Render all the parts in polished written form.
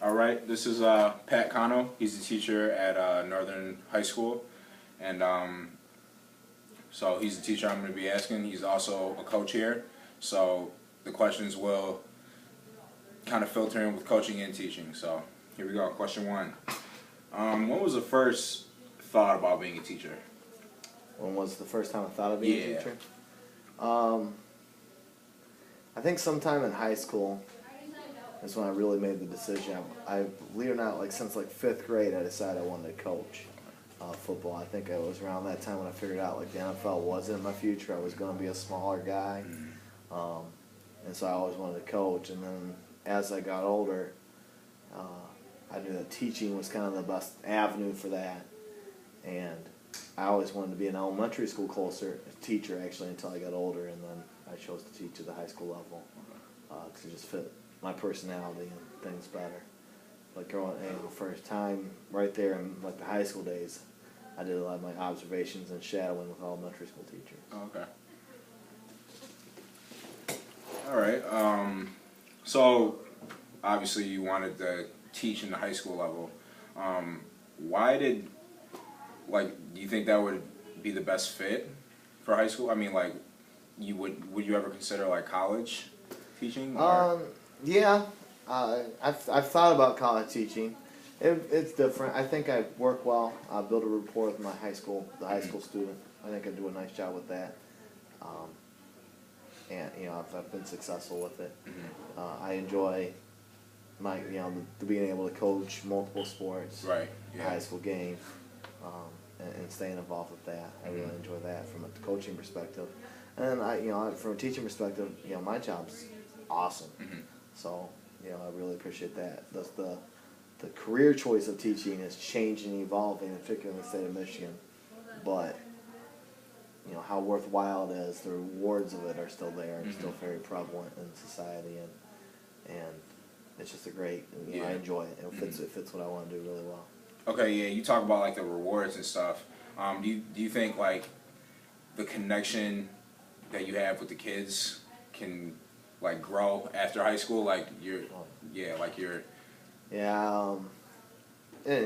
All right, this is Pat Connell. He's a teacher at Northern High School, and so he's the teacher I'm going to be asking. He's also a coach here, so the questions will kind of filter in with coaching and teaching. So here we go. Question one: when was the first thought about being a teacher? When was the first time I thought of being a teacher? I think sometime in high school is when I really made the decision. I believe it or not, like since like 5th grade, I decided I wanted to coach football. I think it was around that time when I figured out like the NFL wasn't my future. I was going to be a smaller guy, and so I always wanted to coach. And then as I got older, I knew that teaching was kind of the best avenue for that, and I always wanted to be an elementary school teacher actually until I got older, and then I chose to teach at the high school level because it just fit my personality and things better. Like growing, first time right there in like the high school days, I did a lot of my observations and shadowing with elementary school teachers. Okay. All right. So obviously you wanted to teach in the high school level. Do you think that would be the best fit for high school? I mean, like, would you ever consider like college teaching? Yeah, I've thought about college teaching. It's different. I think I work well. I build a rapport with the high school student. I think I do a nice job with that. And I've been successful with it. I enjoy being able to coach multiple sports. Right. Yeah. High school game. And staying involved with that. I really enjoy that from a coaching perspective. And from a teaching perspective, my job's awesome. So, I really appreciate that. The career choice of teaching is changing and evolving, particularly in the state of Michigan. But, how worthwhile it is, the rewards of it are still there and still very prevalent in society. And it's just a great, I enjoy it. It fits what I want to do really well. Okay, yeah, you talk about like the rewards and stuff. Do you think like the connection that you have with the kids can like grow after high school? Like in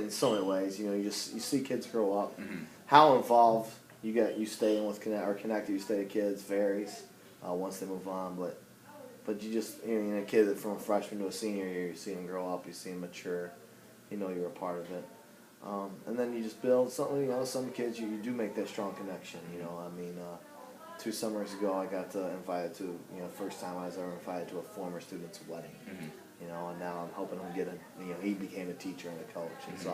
so many ways, you see kids grow up. How involved you stay in with connected you stay with kids varies once they move on, but you just a kid from a freshman to a senior year, you see them grow up, you see them mature, you're a part of it. And then you just build something, some kids you do make that strong connection, 2 summers ago I got invited to, first time I was ever invited to a former student's wedding, and now I'm helping him get he became a teacher and a coach, and so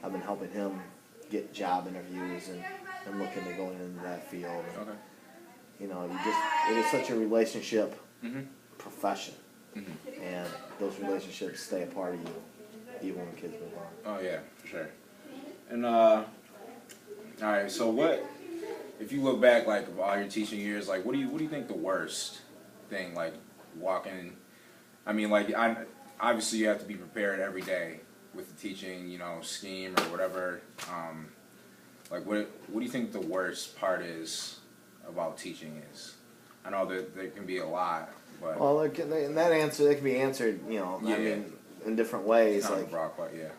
I've been helping him get job interviews and looking to going into that field. And, it is such a relationship profession, and those relationships stay a part of you even when kids move on. Oh yeah, for sure. And all right, so if you look back like of all your teaching years, like what do you think the worst thing like walking? I mean, like obviously you have to be prepared every day with the teaching, scheme or whatever. Like what do you think the worst part is about teaching is? I know that there can be a lot, but that can be answered, I mean, in different ways. Kind like of broad part, yeah.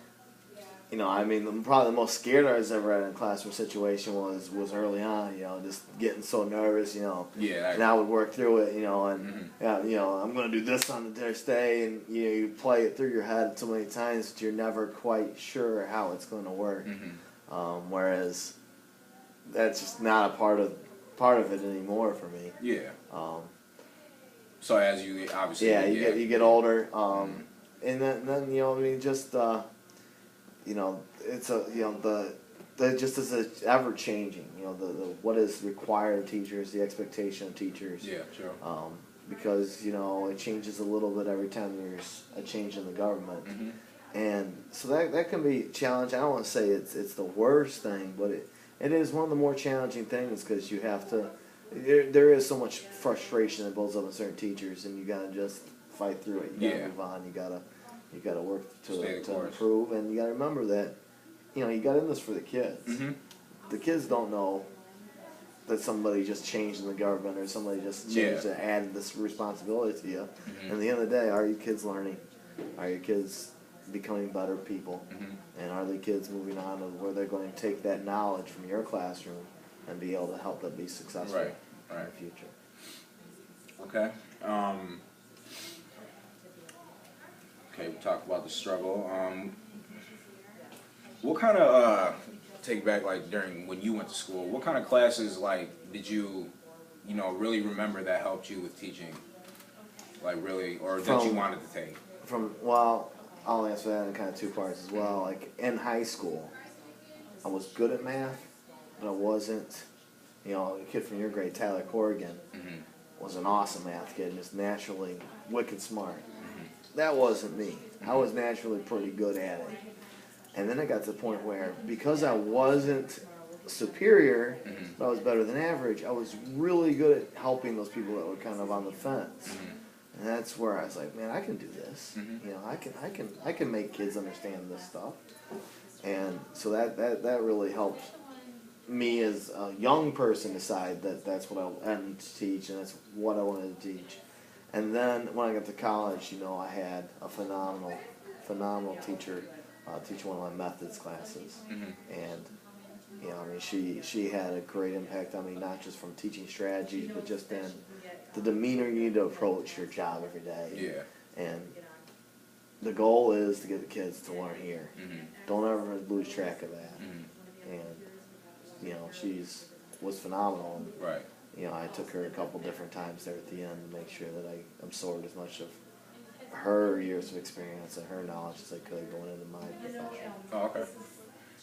Probably the most scared I was ever at in a classroom situation was early on, just getting so nervous, and I would work through it, and I'm going to do this on the next day, and you play it through your head so many times that you're never quite sure how it's going to work. Whereas that's just not a part of it anymore for me. Yeah. So as you obviously you get older, and then just. It's just as ever changing. The what is required of teachers, the expectation of teachers. Yeah, sure. Because it changes a little bit every time there's a change in the government, and so that can be a challenge. I don't want to say it's the worst thing, but it is one of the more challenging things because you have to. There is so much frustration that builds up in certain teachers, and you gotta just fight through it. You gotta move on. You got to work to improve, and you got to remember that, you got in this for the kids. The kids don't know that somebody just changed in the government or somebody just changed and added this responsibility to you. And at the end of the day, are your kids learning? Are your kids becoming better people? And are the kids moving on to where they're going to take that knowledge from your classroom and be able to help them be successful in the future? Okay. Okay, we talked about the struggle. What kind of take back, like, during when you went to school? What kind of classes, like, did you really remember that helped you with teaching? Like, really, or that you wanted to take? Well, I'll answer that in kind of two parts as well. Like, in high school, I was good at math, but I wasn't. A kid from your grade, Tyler Corrigan, was an awesome math kid and just naturally wicked smart. That wasn't me. I was naturally pretty good at it. And then I got to the point where, because I wasn't superior, but I was better than average, I was really good at helping those people that were kind of on the fence. And that's where I was like, man, I can do this. I can make kids understand this stuff. And so that really helped me as a young person decide that that's what I wanted to teach, and that's what I wanted to teach. And then when I got to college, I had a phenomenal teacher teach one of my methods classes. And she had a great impact on me, not just from teaching strategies, but just in the demeanor you need to approach your job every day. Yeah. And the goal is to get the kids to learn here. Don't ever lose track of that. And she was phenomenal. And, right. I took her a couple different times there at the end to make sure that I absorbed as much of her years of experience and her knowledge as I could going into my profession. Oh, okay.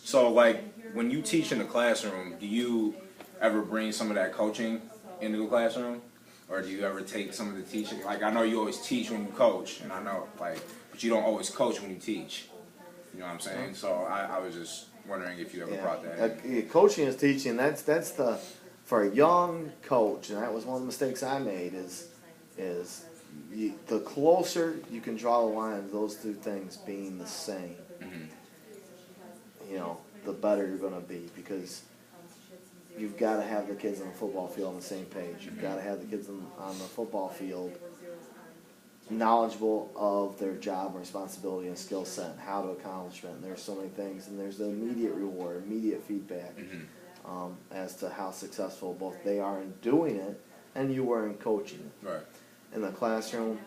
So, like, when you teach in the classroom, do you ever bring some of that coaching into the classroom? Or do you ever take some of the teaching? Like, I know you always teach when you coach, and I know, like, but you don't always coach when you teach. You know what I'm saying? So I was just wondering if you ever brought that in. Coaching is teaching. That's for a young coach, and that was one of the mistakes I made, is the closer you can draw the line of those two things being the same, the better you're going to be, because you've got to have the kids on the football field on the same page. You've got to have the kids on the football field knowledgeable of their job, responsibility, and skill set, and how to accomplish it. And there's so many things, and there's the immediate reward, immediate feedback as to how successful both they are in doing it and you were in coaching it. Right. In the classroom,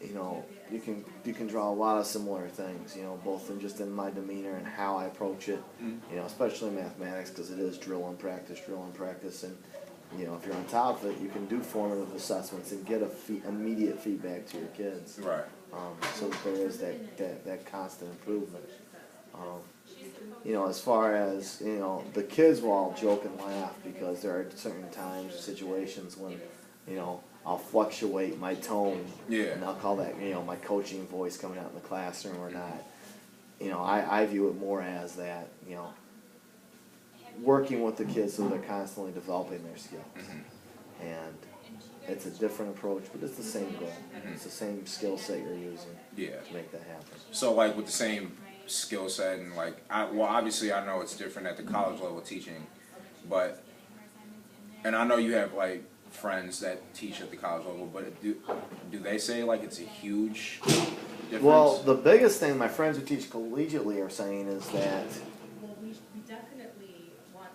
you can draw a lot of similar things, both in my demeanor and how I approach it, especially mathematics, because it is drill and practice, and if you're on top of it, you can do formative assessments and get immediate feedback to your kids. Right. So that there is that constant improvement. As far as, the kids will all joke and laugh, because there are certain times or situations when, I'll fluctuate my tone. Yeah. And I'll call that, my coaching voice coming out in the classroom or not. I view it more as that, working with the kids so they're constantly developing their skills. And it's a different approach, but it's the same goal. It's the same skill set you're using to make that happen. So, like, with the same skill set, and obviously I know it's different at the college level teaching, and I know you have, like, friends that teach at the college level, but do they say, like, it's a huge difference? Well, the biggest thing my friends who teach collegiately are saying is that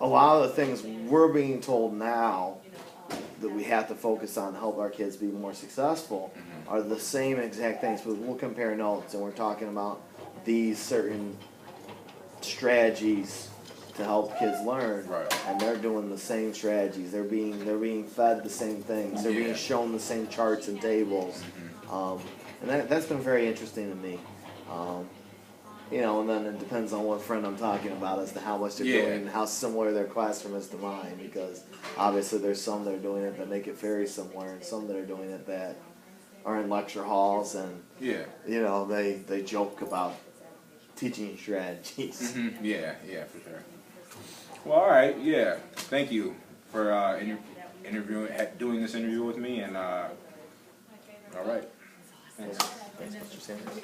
a lot of the things we're being told now that we have to focus on to help our kids be more successful are the same exact things. But we'll compare notes, and we're talking about these certain strategies to help kids learn, and they're doing the same strategies. They're being fed the same things. They're being shown the same charts and tables, and that's been very interesting to me. And then it depends on what friend I'm talking about as to how much they're doing and how similar their classroom is to mine, because obviously there's some that are doing it that make it very similar, and some that are doing it that are in lecture halls and they joke about teaching strategies. Yeah, for sure. Well, all right, thank you for doing this interview with me, and all right. Thanks. Thanks, Mr. Sanders.